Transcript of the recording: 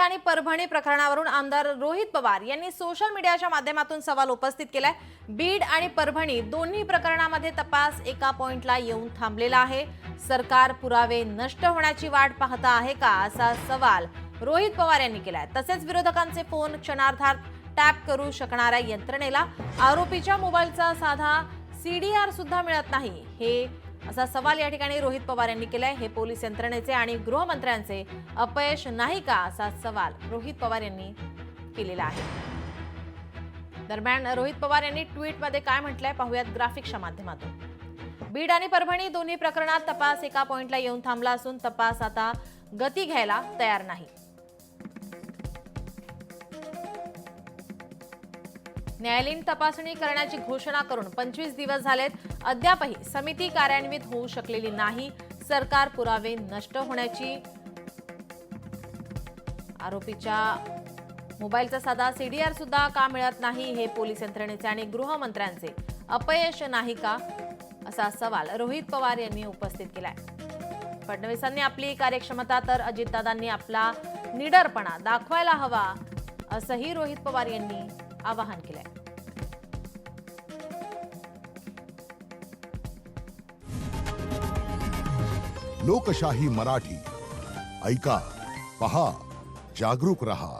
आणि परभणी प्रकरणावरून आमदार रोहित पवार यांनी सोशल मीडियाच्या माध्यमातून सवाल उपस्थित केलाय। बीड आणि परभणी दोन्ही प्रकरणामध्ये तपास एका पॉइंटला येऊन थांबलेला आहे। सरकार पुरावे नष्ट होण्याची वाट पाहत आहे का, असा सवाल रोहित पवार यांनी केलाय। तसेच विरोधकांचे फोन क्षणार्धात टॅप करू शकणाऱ्या यंत्रणेला आरोपीच्या मोबाईलचा साधा सीडीआर सुद्धा मिळत नाही, हे असा सवाल या ठिकाणी रोहित पवार यांनी केलाय। हे पोलीस यंत्रणेचे आणि गृहमंत्र्यांचे अपयश नाही का, असा सवाल रोहित पवार यांनी केलेला आहे। दरम्यान रोहित पवार यांनी ट्विटमध्ये काय म्हटलंय पाहूयात ग्राफिक्सच्या माध्यमातून। बीड आणि परभणी दोन्ही प्रकरणात तपास एका पॉइंटला येऊन थांबला असून तपास आता गती घ्यायला तयार नाही। न्यायालयीन तपासणी करण्याची घोषणा करून 25 दिवस झालेत, अद्यापही समिती कार्यान्वित होऊ शकलेली नाही। सरकार पुरावे नष्ट होण्याची, आरोपीच्या मोबाईलचा साधा सीडीआर सुद्धा का मिळत नाही, हे पोलीस यंत्रणेचे आणि गृहमंत्र्यांचे अपयश नाही का, असा सवाल रोहित पवार यांनी उपस्थित केलाय। फडणवीसांनी आपली कार्यक्षमता तर अजितदादांनी आपला निडरपणा दाखवायला हवा, असंही रोहित पवार यांनी आवाहन केलंय। लोकशाही मराठी ऐका, पहा, जागरूक रहा।